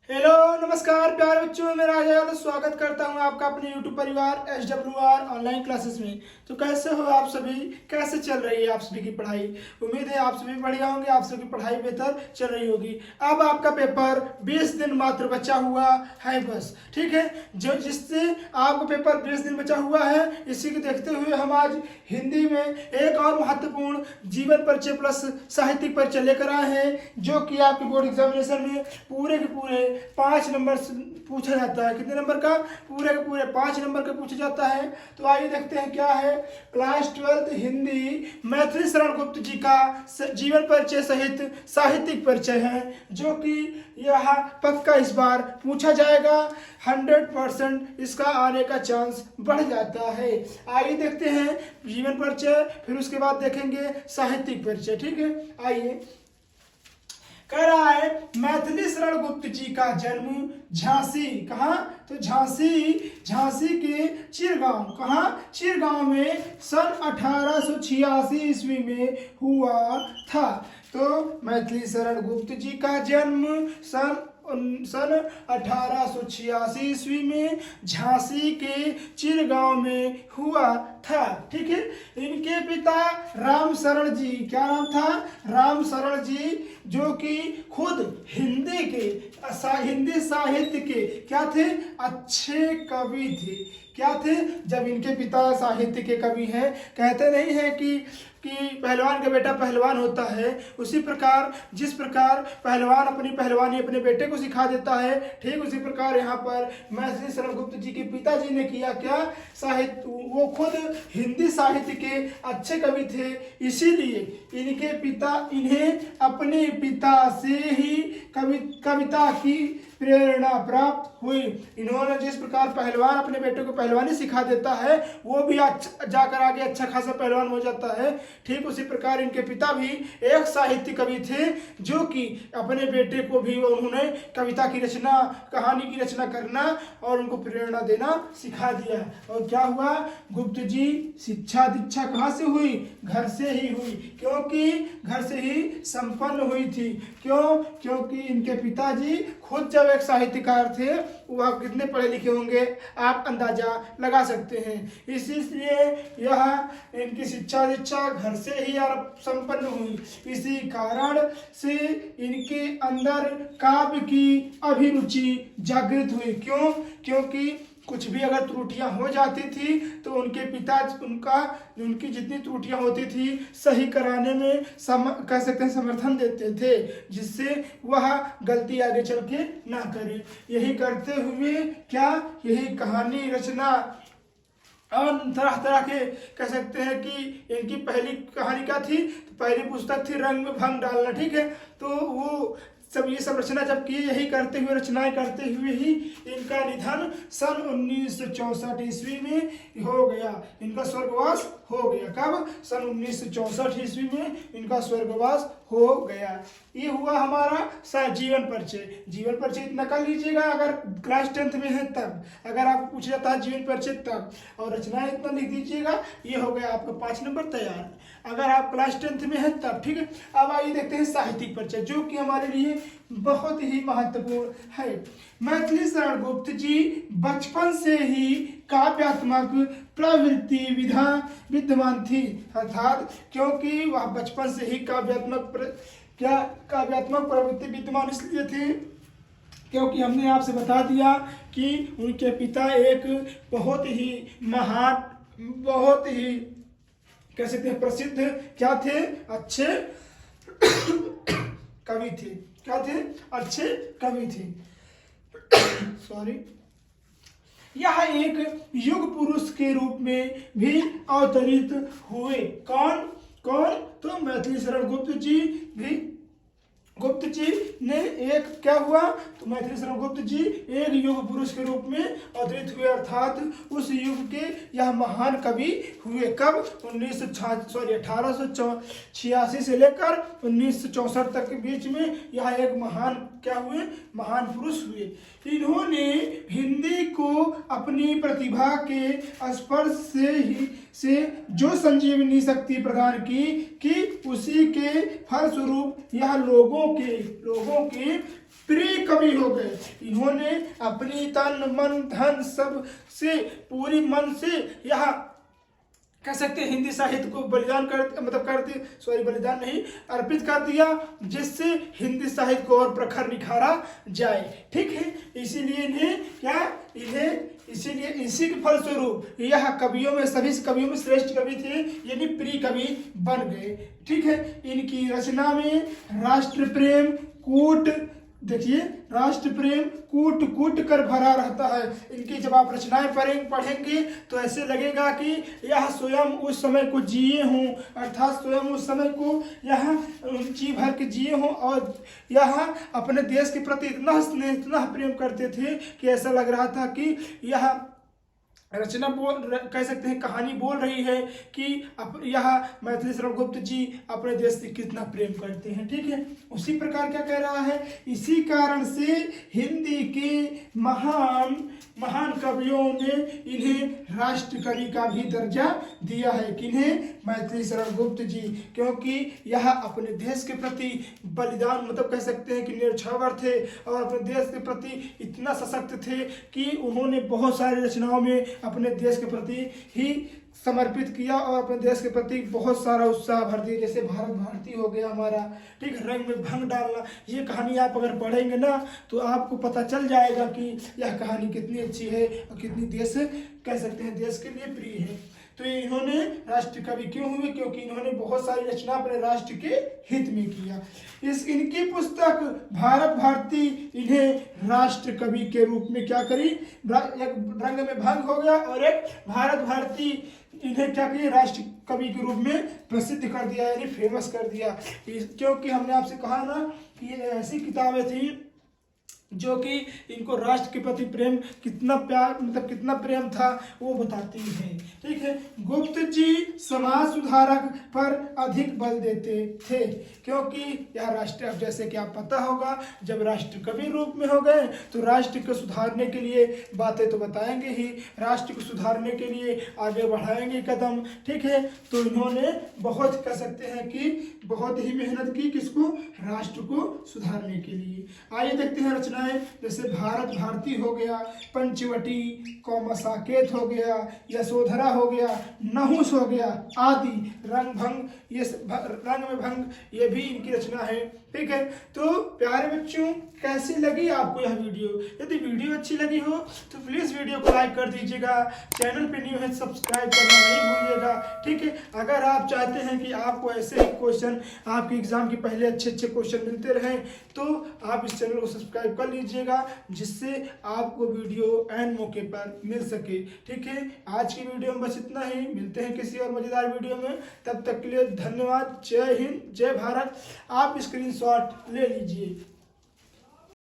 Hello नमस्कार प्यारे बच्चों, मैं राजा यादव स्वागत करता हूं आपका अपने यूट्यूब परिवार SWR ऑनलाइन क्लासेस में। तो कैसे हो आप सभी, कैसे चल रही है आप सभी की पढ़ाई। उम्मीद है आप सभी बढ़िया होंगे, आप सभी की पढ़ाई बेहतर चल रही होगी। अब आपका पेपर 20 दिन मात्र बचा हुआ है बस, ठीक है। जो जिससे आपका पेपर 20 दिन बचा हुआ है, इसी को देखते हुए हम आज हिंदी में एक और महत्वपूर्ण जीवन परिचय प्लस साहित्यिक परिचय लेकर आए हैं, जो कि आपके बोर्ड एग्जामिनेशन में पूरे के पूरे 5 नंबर पूछा जाता है। कितने नंबर का? पूरे के पूरे 5 नंबर का पूछा जाता है। तो आइए देखते हैं क्या है। क्लास 12 हिंदी मैथिली शरण गुप्त जी का जीवन परिचय सहित साहित्यिक परिचय है, जो कि यह पक्का इस बार पूछा जाएगा। 100% इसका आने का चांस बढ़ जाता है। आइए देखते हैं जीवन परिचय, फिर उसके बाद देखेंगे साहित्यिक परिचय, ठीक है। आइए, कह रहा है मैथिली शरण गुप्त जी का जन्म झांसी, कहाँ? तो झांसी के चिरगांव, कहाँ? चिरगांव में सन 1886 ईस्वी में हुआ था। तो मैथिली शरण गुप्त जी का जन्म सन 1886 ईस्वी में झांसी के चिरगांव में हुआ था, ठीक है। इनके पिता राम शरण जी, क्या नाम था? राम शरण जी, जो कि खुद हिंदी साहित्य के क्या थे? अच्छे कवि थे। क्या थे? जब इनके पिता साहित्य के कवि हैं, कहते नहीं है कि पहलवान का बेटा पहलवान होता है, उसी प्रकार जिस प्रकार पहलवान अपनी पहलवानी अपने बेटे को सिखा देता है, ठीक उसी प्रकार यहाँ पर मैथिली शरण गुप्त जी के पिताजी ने किया क्या? साहित्य, वो खुद हिंदी साहित्य के अच्छे कवि थे, इसीलिए इनके पिता इन्हें अपने पिता से ही कविता की प्रेरणा प्राप्त हुई। इन्होंने जिस प्रकार पहलवान अपने बेटे को पहलवानी सिखा देता है, वो भी जाकर आगे अच्छा खासा पहलवान हो जाता है, ठीक उसी प्रकार इनके पिता भी एक साहित्य कवि थे, जो कि अपने बेटे को भी उन्होंने कविता की रचना, कहानी की रचना करना और उनको प्रेरणा देना सिखा दिया। और क्या हुआ? गुप्त जी शिक्षा दीक्षा कहाँ से हुई? घर से ही हुई, क्योंकि घर से ही संपन्न हुई थी। क्यों? क्योंकि इनके पिताजी खुद जब एक साहित्यकार थे, वह कितने पढ़े लिखे होंगे आप अंदाजा लगा सकते हैं। इसलिए यह इनकी शिक्षा दीक्षा घर से ही संपन्न हुई। इसी कारण से इनके अंदर काव्य की अभिरुचि जागृत हुई। क्यों? क्योंकि कुछ भी अगर त्रुटियां हो जाती थी तो उनके पिता उनकी जितनी त्रुटियां होती थी सही कराने में कह सकते हैं समर्थन देते थे, जिससे वह गलती आगे चल के ना करे। यही करते हुए क्या, यही कहानी रचना और तरह तरह के कह सकते हैं कि इनकी पहली कहानी क्या थी? तो पहली पुस्तक थी रंग में भंग डालना, ठीक है। तो वो ये सब रचना जब की, यही करते हुए रचनाएं करते हुए ही इनका निधन सन 1964 ईस्वी में हो गया। इनका स्वर्गवास हो गया। कब? सन 1964 ईस्वी में इनका स्वर्गवास हो गया। ये हुआ हमारा जीवन परिचय। जीवन परिचय इतना कर लीजिएगा अगर क्लास 10th में है तब, अगर आपको पूछा जाता है जीवन परिचय तब, और रचनाएं इतना लिख दीजिएगा, ये हो गया आपका 5 नंबर तैयार, अगर आप क्लास 10th में है तब, ठीक है। अब आइए देखते हैं साहित्यिक परिचय, जो कि हमारे लिए बहुत ही महत्वपूर्ण है। मैथिली शरण गुप्त जी बचपन से ही काव्यात्मक प्रवृत्ति विद्यमान थी, अर्थात क्योंकि वह बचपन से ही काव्यात्मक प्रवृत्ति विद्यमान इसलिए थी क्योंकि हमने आपसे बता दिया कि उनके पिता एक बहुत ही महान, बहुत ही कह सकते हैं प्रसिद्ध क्या थे? अच्छे कवि थे। क्या थे? अच्छे कवि थे। सॉरी। यह एक युग पुरुष के रूप में भी अवतरित हुए। कौन? तो मैथिली शरण गुप्त जी ने एक क्या हुआ? तो मैथिली शरण गुप्त जी एक युग पुरुष के रूप में अवतरित हुए, अर्थात उस युग के यह महान कवि हुए। कब? 1886 से लेकर 1964 तक के बीच में यह एक महान क्या हुए? महान पुरुष हुए। इन्होंने हिंदी को अपनी प्रतिभा के स्पर्श से ही से जो संजीवनी शक्ति प्रदान की कि उसी के फलस्वरूप यह लोगों के प्रिय कवि हो गए। इन्होंने अपनी तन मन धन सब से पूरी मन से यह कह सकते हैं हिंदी साहित्य को बलिदान बलिदान नहीं, अर्पित कर दिया, जिससे हिंदी साहित्य को और प्रखर निखारा जाए। ठीक है, इसीलिए इसी के फलस्वरूप यह कवियों में सभी कवियों में श्रेष्ठ कवि थे, यानी प्रिय कवि बन गए। ठीक है, इनकी रचना में राष्ट्र प्रेम कूट कूट कर भरा रहता है। इनकी जब आप रचनाएं पढ़ेंगे तो ऐसे लगेगा कि यह स्वयं उस समय को जिए हों, अर्थात स्वयं उस समय को यह जी भर के जिए हों, और यह अपने देश के प्रति इतना स्नेह इतना प्रेम करते थे कि ऐसा लग रहा था कि यह रचना कह सकते हैं कहानी बोल रही है कि यह मैथिली शरण गुप्त जी अपने देश से कितना प्रेम करते हैं। ठीक है, उसी प्रकार क्या कह रहा है, इसी कारण से हिंदी के महान कवियों ने इन्हें राष्ट्र कवि का भी दर्जा दिया है। किन्हें? मैथिली शरण गुप्त जी, क्योंकि यह अपने देश के प्रति बलिदान कह सकते हैं कि न्यौछावर थे और अपने देश के प्रति इतना सशक्त थे कि उन्होंने बहुत सारी रचनाओं में अपने देश के प्रति ही समर्पित किया और अपने देश के प्रति बहुत सारा उत्साह भर दिया। जैसे भारत भारती हो गया हमारा, ठीक, रंग में भंग डालना, ये कहानी आप अगर पढ़ेंगे ना तो आपको पता चल जाएगा कि यह कहानी कितनी अच्छी है और कितनी देश कह सकते हैं देश के लिए प्रिय है। तो इन्होंने राष्ट्र कवि क्यों हुए? क्योंकि इन्होंने बहुत सारी रचना अपने राष्ट्र के हित में किया। इनकी पुस्तक भारत भारती इन्हें राष्ट्र कवि के रूप में क्या करी, एक रंग में भंग हो गया और एक भारत भारती इन्हें क्या किया, राष्ट्र कवि के रूप में प्रसिद्ध कर दिया, यानी फेमस कर दिया। क्योंकि हमने आपसे कहा ना कि ये ऐसी किताबें थी जो कि इनको राष्ट्र के प्रति प्रेम कितना कितना प्रेम था वो बताती है। ठीक है, गुप्त जी समाज सुधारक पर अधिक बल देते थे, क्योंकि यह राष्ट्र, अब जैसे कि आप पता होगा, जब राष्ट्र कवि रूप में हो गए तो राष्ट्र को सुधारने के लिए बातें तो बताएंगे ही, राष्ट्र को सुधारने के लिए आगे बढ़ाएंगे कदम। ठीक है, तो इन्होंने बहुत कह सकते हैं कि बहुत ही मेहनत की, किसको? राष्ट्र को सुधारने के लिए। आइए देखते हैं रचनाएं, जैसे भारत भारती हो गया, पंचवटी, कौमा साकेत हो गया, यशोधरा हो गया, नहुस हो गया आदि, रंग भंग, ये रंग में भंग, ये भी इनकी रचना है। ठीक है, तो प्यारे बच्चों, कैसी लगी आपको यह वीडियो? यदि वीडियो अच्छी लगी हो तो प्लीज़ वीडियो को लाइक कर दीजिएगा, चैनल पे न्यू है सब्सक्राइब करना नहीं भूलिएगा। ठीक है, अगर आप चाहते हैं कि आपको ऐसे ही क्वेश्चन आपके एग्जाम के पहले अच्छे क्वेश्चन मिलते रहें तो आप इस चैनल को सब्सक्राइब कर लीजिएगा, जिससे आपको वीडियो एन मौके पर मिल सके। ठीक है, आज की वीडियो में बस इतना ही, मिलते हैं किसी और मज़ेदार वीडियो में, तब तक के लिए धन्यवाद। जय हिंद, जय भारत। आप स्क्रीनशॉट ले लीजिए।